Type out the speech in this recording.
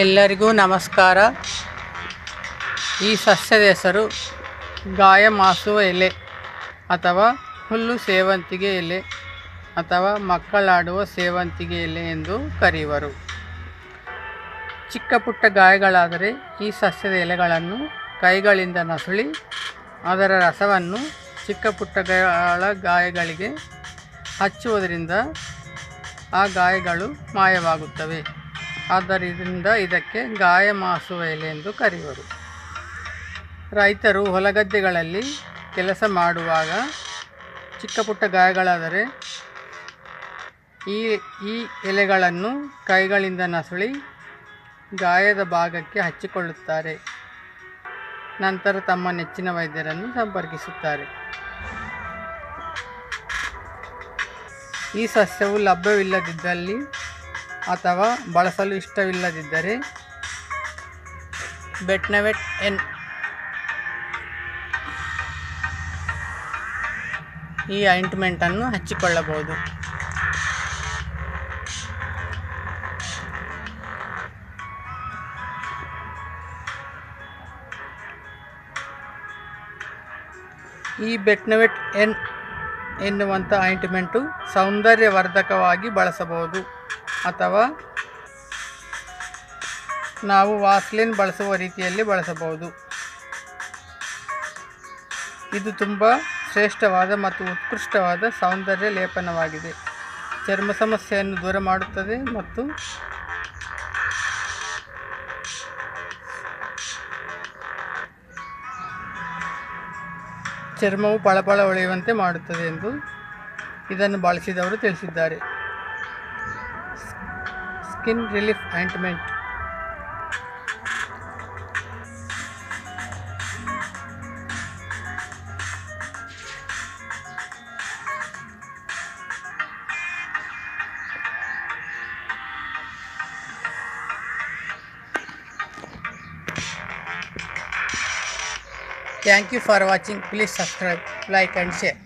ಎಲ್ಲರಿಗೂ ನಮಸ್ಕಾರ. ಈ ಸಸ್ಯದ ಹೆಸರು ಗಾಯಮಾಸುವ ಎಲೆ ಅಥವಾ ಹುಲ್ಲು ಸೇವಂತಿಗೆ ಎಲೆ ಅಥವಾ ಮಕ್ಕಳಾಡುವ ಸೇವಂತಿಗೆ ಎಲೆ ಎಂದು ಕರೆಯುವರು. ಚಿಕ್ಕ ಪುಟ್ಟ ಗಾಯಗಳಾದರೆ ಈ ಸಸ್ಯದ ಎಲೆಗಳನ್ನು ಕೈಗಳಿಂದ ನಸುಳಿ ಅದರ ರಸವನ್ನು ಚಿಕ್ಕ ಪುಟ್ಟ ಗಾಯಗಳಿಗೆ ಹಚ್ಚುವುದರಿಂದ ಆ ಗಾಯಗಳು ಮಾಯವಾಗುತ್ತವೆ. ಆದ್ದರಿಂದ ಇದಕ್ಕೆ ಗಾಯಮಾಸುವ ಎಲೆ ಎಂದು ಕರೆಯುವರು. ರೈತರು ಹೊಲಗದ್ದೆಗಳಲ್ಲಿ ಕೆಲಸ ಮಾಡುವಾಗ ಚಿಕ್ಕ ಪುಟ್ಟ ಗಾಯಗಳಾದರೆ ಈ ಎಲೆಗಳನ್ನು ಕೈಗಳಿಂದ ನಸುಳಿ ಗಾಯದ ಭಾಗಕ್ಕೆ ಹಚ್ಚಿಕೊಳ್ಳುತ್ತಾರೆ. ನಂತರ ತಮ್ಮ ನೆಚ್ಚಿನ ವೈದ್ಯರನ್ನು ಸಂಪರ್ಕಿಸುತ್ತಾರೆ. ಈ ಸಸ್ಯವು ಲಭ್ಯವಿಲ್ಲದಿದ್ದಲ್ಲಿ ಅಥವಾ ಬಳಸಲು ಇಷ್ಟವಿಲ್ಲದಿದ್ದರೆ ಬೆಟ್ನವೆಟ್ ಎನ್ ಈ ಆಯಿಂಟ್ಮೆಂಟನ್ನು ಹಚ್ಚಿಕೊಳ್ಳಬಹುದು. ಈ ಬೆಟ್ನವೆಟ್ ಎನ್ ಎನ್ನುವಂಥ ಆಯಿಂಟ್ಮೆಂಟು ಸೌಂದರ್ಯವರ್ಧಕವಾಗಿ ಬಳಸಬಹುದು ಅಥವಾ ನಾವು ವಾಸ್ಲಿನ್ ಬಳಸುವ ರೀತಿಯಲ್ಲಿ ಬಳಸಬಹುದು. ಇದು ತುಂಬ ಶ್ರೇಷ್ಠವಾದ ಮತ್ತು ಉತ್ಕೃಷ್ಟವಾದ ಸೌಂದರ್ಯ ಲೇಪನವಾಗಿದೆ. ಚರ್ಮ ಸಮಸ್ಯೆಯನ್ನು ದೂರ ಮಾಡುತ್ತದೆ ಮತ್ತು ಚರ್ಮವು ಪಳಪಳ ಹೊಳೆಯುವಂತೆ ಮಾಡುತ್ತದೆ ಎಂದು ಇದನ್ನು ಬಳಸಿದವರು ತಿಳಿಸಿದ್ದಾರೆ. Skin relief ointment. Thank you for watching. Please subscribe, like and share.